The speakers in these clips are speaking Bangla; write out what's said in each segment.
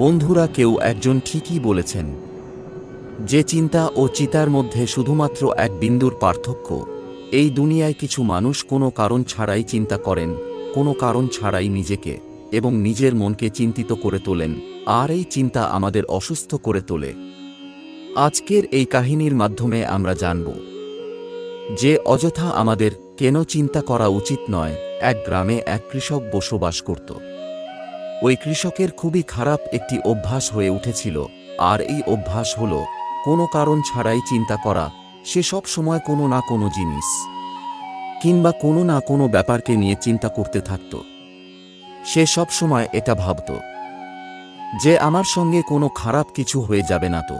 বন্ধুরা, কেউ একজন ঠিকই বলেছেন যে চিন্তা ও চিতার মধ্যে শুধুমাত্র এক বিন্দুর পার্থক্য। এই দুনিয়ায় কিছু মানুষ কোনো কারণ ছাড়াই চিন্তা করেন, কোনো কারণ ছাড়াই নিজেকে এবং নিজের মনকে চিন্তিত করে তোলেন, আর এই চিন্তা আমাদের অসুস্থ করে তোলে। আজকের এই কাহিনীর মাধ্যমে আমরা জানব যে অযথা আমাদের কেন চিন্তা করা উচিত নয়। এক গ্রামে এক কৃষক বসবাস করত। ওই কৃষকের খুবই খারাপ একটি অভ্যাস হয়ে উঠেছিল, আর এই অভ্যাস হল কোনো কারণ ছাড়াই চিন্তা করা। সে সব সময় কোনো না কোনো জিনিস কিংবা কোনো না কোনো ব্যাপারকে নিয়ে চিন্তা করতে থাকত। সে সব সময় এটা ভাবত যে আমার সঙ্গে কোনো খারাপ কিছু হয়ে যাবে না তো।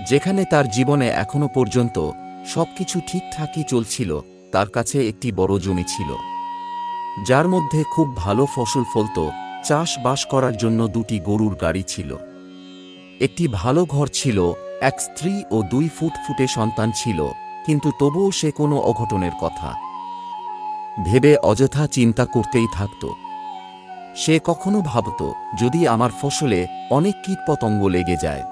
যেখানে তার জীবনে এখনো পর্যন্ত সবকিছু ঠিকঠাকই চলছিল, তার কাছে একটি বড় জমি ছিল যার মধ্যে খুব ভালো ফসল ফলত। চাষবাস করার জন্য দুটি গরুর গাড়ি ছিল, একটি ভালো ঘর ছিল, এক স্ত্রী ও 2 ফুটফুটে সন্তান ছিল। কিন্তু তবুও সে কোনো অঘটনের কথা ভেবে অযথা চিন্তা করতেই থাকত। সে কখনো ভাবত, যদি আমার ফসলে অনেক কীটপতঙ্গ লেগে যায়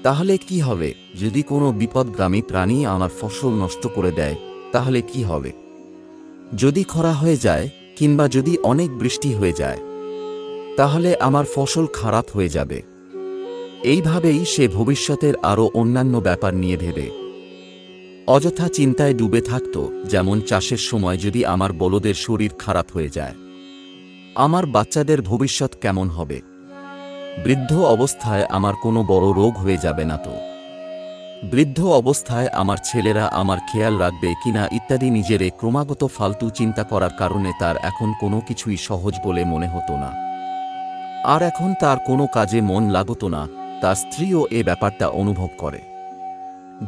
তাহলে কি হবে? যদি কোনো বিপদগামী প্রাণী আমার ফসল নষ্ট করে দেয় তাহলে কি হবে? যদি খরা হয়ে যায় কিংবা যদি অনেক বৃষ্টি হয়ে যায় তাহলে আমার ফসল খারাপ হয়ে যাবে। এইভাবেই সে ভবিষ্যতের আরও অন্যান্য ব্যাপার নিয়ে ভেবে অযথা চিন্তায় ডুবে থাকত। যেমন চাষের সময় যদি আমার বলদের শরীর খারাপ হয়ে যায়, আমার বাচ্চাদের ভবিষ্যৎ কেমন হবে? বৃদ্ধ অবস্থায় আমার কোনো বড় রোগ হয়ে যাবে না তো? বৃদ্ধ অবস্থায় আমার ছেলেরা আমার খেয়াল রাখবে কিনা ইত্যাদি। নিজেরে ক্রমাগত ফালতু চিন্তা করার কারণে তার এখন কোনো কিছুই সহজ বলে মনে হতো না, আর এখন তার কোনো কাজে মন লাগতো না। তার স্ত্রীও এ ব্যাপারটা অনুভব করে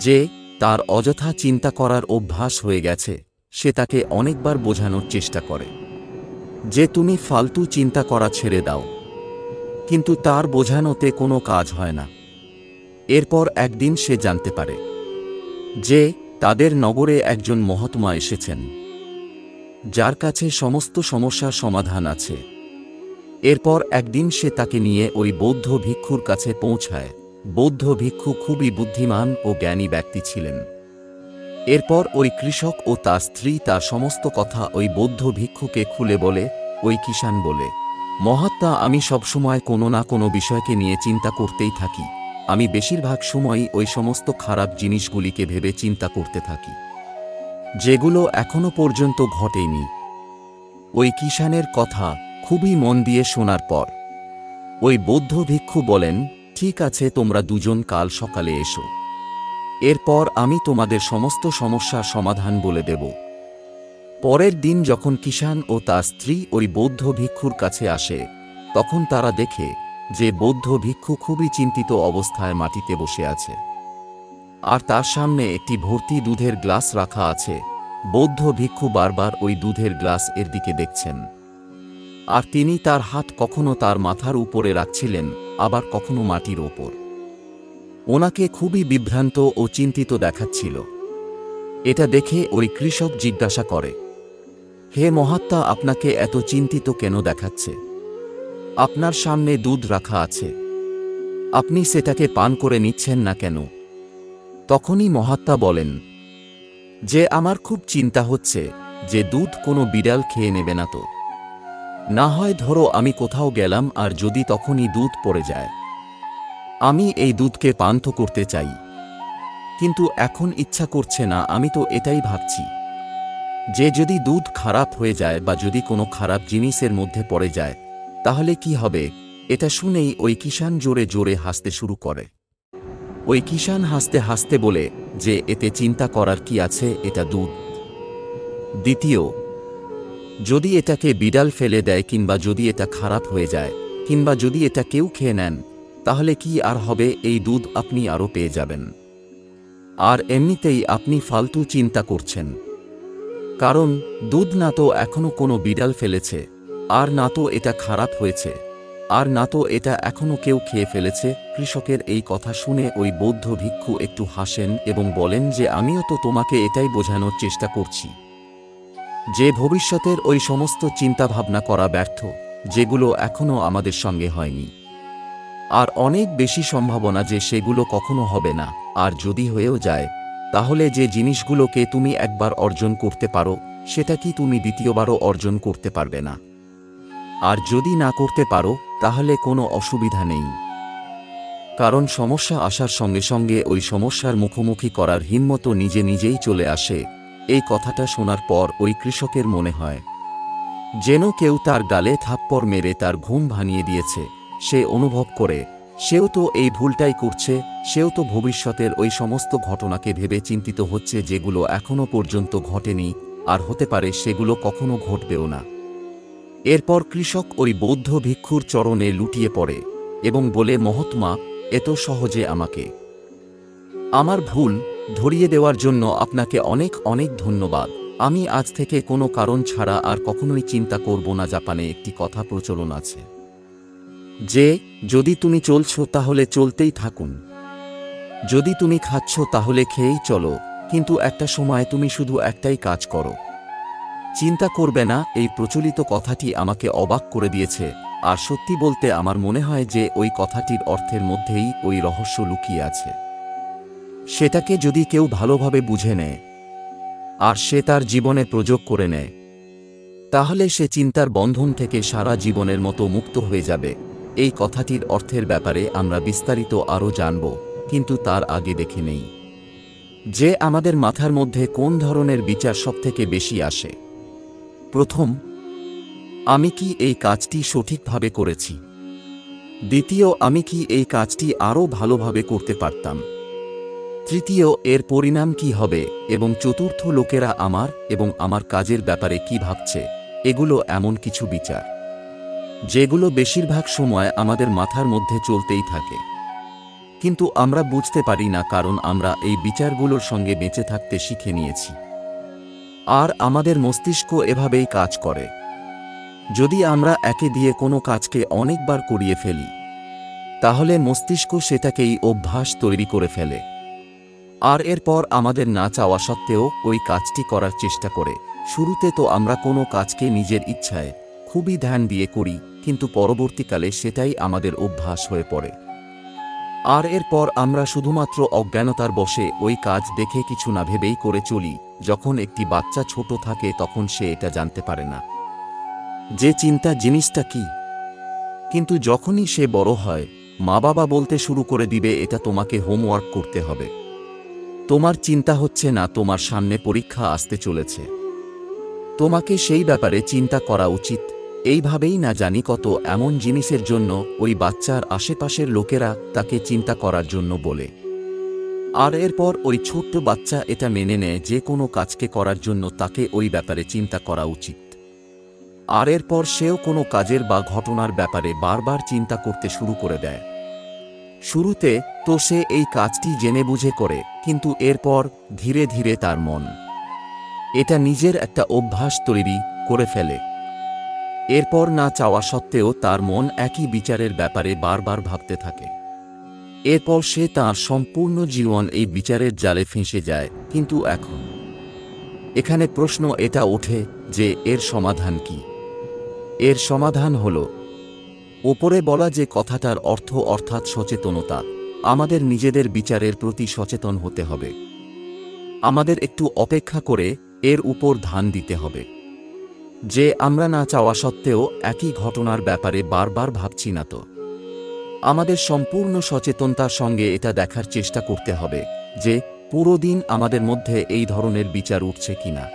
যে তার অযথা চিন্তা করার অভ্যাস হয়ে গেছে। সে তাকে অনেকবার বোঝানোর চেষ্টা করে যে তুমি ফালতু চিন্তা করা ছেড়ে দাও, কিন্তু তার বোঝানোতে কোনো কাজ হয় না। এরপর একদিন সে জানতে পারে যে তাদের নগরে একজন মহাত্মা এসেছেন যার কাছে সমস্ত সমস্যার সমাধান আছে। এরপর একদিন সে তাকে নিয়ে ওই বৌদ্ধ ভিক্ষুর কাছে পৌঁছায়। বৌদ্ধ ভিক্ষু খুবই বুদ্ধিমান ও জ্ঞানী ব্যক্তি ছিলেন। এরপর ওই কৃষক ও তার স্ত্রী তার সমস্ত কথা ওই বৌদ্ধ ভিক্ষুকে খুলে বলে। ওই কিষাণ বলে, মহাত্মা, আমি সবসময় কোনো না কোনো বিষয়কে নিয়ে চিন্তা করতেই থাকি। আমি বেশিরভাগ সময়ই ওই সমস্ত খারাপ জিনিসগুলিকে ভেবে চিন্তা করতে থাকি যেগুলো এখনো পর্যন্ত ঘটেনি। ওই কিষাণের কথা খুবই মন দিয়ে শোনার পর ওই বৌদ্ধ ভিক্ষু বলেন, ঠিক আছে, তোমরা দুজন কাল সকালে এসো। এরপর আমি তোমাদের সমস্ত সমস্যার সমাধান বলে দেব। পরের দিন যখন কিষাণ ও তার স্ত্রী ওই বৌদ্ধ ভিক্ষুর কাছে আসে, তখন তারা দেখে যে বৌদ্ধ ভিক্ষু খুবই চিন্তিত অবস্থায় মাটিতে বসে আছে, আর তার সামনে একটি ভর্তি দুধের গ্লাস রাখা আছে। বৌদ্ধ ভিক্ষু বারবার ওই দুধের গ্লাস এর দিকে দেখছেন, আর তিনি তার হাত কখনো তার মাথার উপরে রাখছিলেন, আবার কখনো মাটির ওপর। ওনাকে খুবই বিভ্রান্ত ও চিন্তিত দেখাচ্ছিল। এটা দেখে ওই কৃষক জিজ্ঞাসা করে, হে মহাত্মা, আপনাকে এত চিন্তিত কেন দেখাচ্ছে? আপনার সামনে দুধ রাখা আছে, আপনি সেটাকে পান করে নিচ্ছেন না কেন? তখনই মহাত্মা বলেন যে আমার খুব চিন্তা হচ্ছে যে দুধ কোনো বিড়াল খেয়ে নেবে না তো? না হয় ধরো আমি কোথাও গেলাম আর যদি তখনই দুধ পড়ে যায়, আমি এই দুধকে পান তো করতে চাই, কিন্তু এখন ইচ্ছা করছে না। আমি তো এটাই ভাবছি যে যদি দুধ খারাপ হয়ে যায় বা যদি কোনো খারাপ জিনিসের মধ্যে পড়ে যায় তাহলে কি হবে? এটা শুনেই ওই কিষাণ জোরে জোরে হাসতে শুরু করে। ওই কিষাণ হাসতে হাসতে বলে যে এতে চিন্তা করার কি আছে, এটা দুধ। দ্বিতীয়, যদি এটাকে বিড়াল ফেলে দেয় কিংবা যদি এটা খারাপ হয়ে যায় কিংবা যদি এটা কেউ খেয়ে নেন তাহলে কি আর হবে? এই দুধ আপনি আরও পেয়ে যাবেন। আর এমনিতেই আপনি ফালতু চিন্তা করছেন, কারণ দুধ না তো এখনো কোনো বিড়াল ফেলেছে, আর না তো এটা খারাপ হয়েছে, আর না তো এটা এখনো কেউ খেয়ে ফেলেছে। কৃষকের এই কথা শুনে ওই বৌদ্ধ ভিক্ষু একটু হাসেন এবং বলেন যে আমিও তো তোমাকে এটাই বোঝানোর চেষ্টা করছি যে ভবিষ্যতের ওই সমস্ত চিন্তাভাবনা করা ব্যর্থ যেগুলো এখনো আমাদের সঙ্গে হয়নি। আর অনেক বেশি সম্ভাবনা যে সেগুলো কখনো হবে না। আর যদি হয়েও যায়, তাহলে যে জিনিসগুলোকে তুমি একবার অর্জন করতে পারো সেটা কি তুমি দ্বিতীয়বারও অর্জন করতে পারবে না? আর যদি না করতে পারো, তাহলে কোনো অসুবিধা নেই, কারণ সমস্যা আসার সঙ্গে সঙ্গে ওই সমস্যার মুখোমুখি করার হিম্মত নিজে নিজেই চলে আসে। এই কথাটা শোনার পর ওই কৃষকের মনে হয় যেন কেউ তার গালে থাপ্পড় মেরে তার ঘুম ভাঙিয়ে দিয়েছে। সে অনুভব করে সেও তো এই ভুলটাই করছে, সেও তো ভবিষ্যতের ওই সমস্ত ঘটনাকে ভেবে চিন্তিত হচ্ছে যেগুলো এখনো পর্যন্ত ঘটেনি, আর হতে পারে সেগুলো কখনো ঘটবেও না। এরপর কৃষক ওই বৌদ্ধ ভিক্ষুর চরণে লুটিয়ে পড়ে এবং বলে, মহাত্মা, এত সহজে আমাকে আমার ভুল ধরিয়ে দেওয়ার জন্য আপনাকে অনেক অনেক ধন্যবাদ। আমি আজ থেকে কোনো কারণ ছাড়া আর কখনোই চিন্তা করব না। জাপানে একটি কথা প্রচলন আছে যে, যদি তুমি চলছো তাহলে চলতেই থাকুন, যদি তুমি খাচ্ছ তাহলে খেয়েই চলো, কিন্তু একটা সময় তুমি শুধু একটাই কাজ করো, চিন্তা করবে না। এই প্রচলিত কথাটি আমাকে অবাক করে দিয়েছে। আর সত্যি বলতে আমার মনে হয় যে ওই কথাটির অর্থের মধ্যেই ওই রহস্য লুকিয়ে আছে। সেটাকে যদি কেউ ভালোভাবে বুঝে নেয় আর সে তার জীবনে প্রয়োগ করে নেয়, তাহলে সে চিন্তার বন্ধন থেকে সারা জীবনের মতো মুক্ত হয়ে যাবে। এই কথাটির অর্থের ব্যাপারে আমরা বিস্তারিত আরও জানব, কিন্তু তার আগে দেখে নেই যে আমাদের মাথার মধ্যে কোন ধরনের বিচার সবথেকে বেশি আসে। প্রথম, আমি কি এই কাজটি সঠিকভাবে করেছি? দ্বিতীয়, আমি কি এই কাজটি আরও ভালোভাবে করতে পারতাম? তৃতীয়, এর পরিণাম কি হবে? এবং চতুর্থ, লোকেরা আমার এবং আমার কাজের ব্যাপারে কি ভাবছে? এগুলো এমন কিছু বিচার যেগুলো বেশিরভাগ সময় আমাদের মাথার মধ্যে চলতেই থাকে, কিন্তু আমরা বুঝতে পারি না, কারণ আমরা এই বিচারগুলোর সঙ্গে বেঁচে থাকতে শিখে নিয়েছি। আর আমাদের মস্তিষ্ক এভাবেই কাজ করে। যদি আমরা একে দিয়ে কোনো কাজকে অনেকবার করিয়ে ফেলি, তাহলে মস্তিষ্ক সেটাকেই অভ্যাস তৈরি করে ফেলে, আর এরপর আমাদের না চাওয়া সত্ত্বেও ওই কাজটি করার চেষ্টা করে। শুরুতে তো আমরা কোনো কাজকে নিজের ইচ্ছায় খুবই ধ্যান দিয়ে করি, কিন্তু পরবর্তীকালে সেটাই আমাদের অভ্যাস হয়ে পড়ে। আর এরপর আমরা শুধুমাত্র অজ্ঞানতার বশে ওই কাজ দেখে কিছু না ভেবেই করে চলি। যখন একটি বাচ্চা ছোট থাকে তখন সে এটা জানতে পারে না যে চিন্তা জিনিসটা কি, কিন্তু যখনই সে বড় হয়, মা বাবা বলতে শুরু করে দিবে, এটা তোমাকে হোমওয়ার্ক করতে হবে, তোমার চিন্তা হচ্ছে না, তোমার সামনে পরীক্ষা আসতে চলেছে, তোমাকে সেই ব্যাপারে চিন্তা করা উচিত। এইভাবেই না জানি কত এমন জিনিসের জন্য ওই বাচ্চার আশেপাশের লোকেরা তাকে চিন্তা করার জন্য বলে। আর এরপর ওই ছোট্ট বাচ্চা এটা মেনে নেয় যে কোনো কাজকে করার জন্য তাকে ওই ব্যাপারে চিন্তা করা উচিত। আর এরপর সেও কোনো কাজের বা ঘটনার ব্যাপারে বারবার চিন্তা করতে শুরু করে দেয়। শুরুতে তো সে এই কাজটি জেনে বুঝে করে, কিন্তু এরপর ধীরে ধীরে তার মন এটা নিজের একটা অভ্যাস তৈরি করে ফেলে। এরপর না চাওয়া সত্ত্বেও তার মন একই বিচারের ব্যাপারে বারবার ভাবতে থাকে। এরপর সে তাঁর সম্পূর্ণ জীবন এই বিচারের জালে ফেঁসে যায়। কিন্তু এখানে প্রশ্ন এটা ওঠে যে এর সমাধান কি? এর সমাধান হলো ওপরে বলা যে কথাটার অর্থ, অর্থাৎ সচেতনতা। আমাদের নিজেদের বিচারের প্রতি সচেতন হতে হবে। আমাদের একটু অপেক্ষা করে এর উপর ধ্যান দিতে হবে যে আমরা না চাওয়া সত্ত্বেও একই ঘটনার ব্যাপারে বারবার ভাবছি না তো। আমাদের সম্পূর্ণ সচেতনতার সঙ্গে এটা দেখার চেষ্টা করতে হবে যে পুরো দিন আমাদের মধ্যে এই ধরনের বিচার উঠছে কিনা।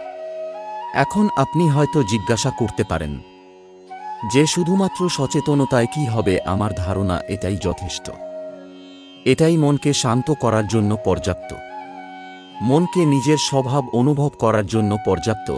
এখন আপনি হয়তো জিজ্ঞাসা করতে পারেন যে শুধুমাত্র সচেতনতায় কি হবে? আমার ধারণা এটাই যথেষ্ট। এটাই মনকে শান্ত করার জন্য পর্যাপ্ত, মনকে নিজের স্বভাব অনুভব করার জন্য পর্যাপ্ত।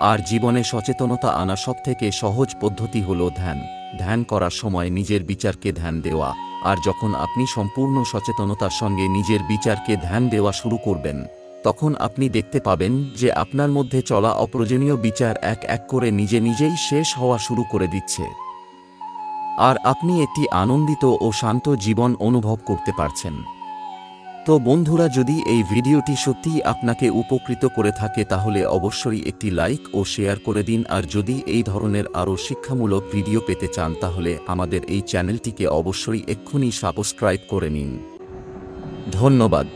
আর জীবনে সচেতনতা আনা সবথেকে সহজ পদ্ধতি হল ধ্যান। ধ্যান করার সময় নিজের বিচারকে ধ্যান দেওয়া। আর যখন আপনি সম্পূর্ণ সচেতনতার সঙ্গে নিজের বিচারকে ধ্যান দেওয়া শুরু করবেন, তখন আপনি দেখতে পাবেন যে আপনার মধ্যে চলা অপ্রয়োজনীয় বিচার এক এক করে নিজে নিজেই শেষ হওয়া শুরু করে দিচ্ছে, আর আপনি একটি আনন্দিত ও শান্ত জীবন অনুভব করতে পারছেন। তো বন্ধুরা, যদি এই ভিডিওটি সত্যিই আপনাকে উপকৃত করে থাকে তাহলে অবশ্যই একটি লাইক ও শেয়ার করে দিন। আর যদি এই ধরনের আরও শিক্ষামূলক ভিডিও পেতে চান তাহলে আমাদের এই চ্যানেলটিকে অবশ্যই এক্ষুনি সাবস্ক্রাইব করে নিন। ধন্যবাদ।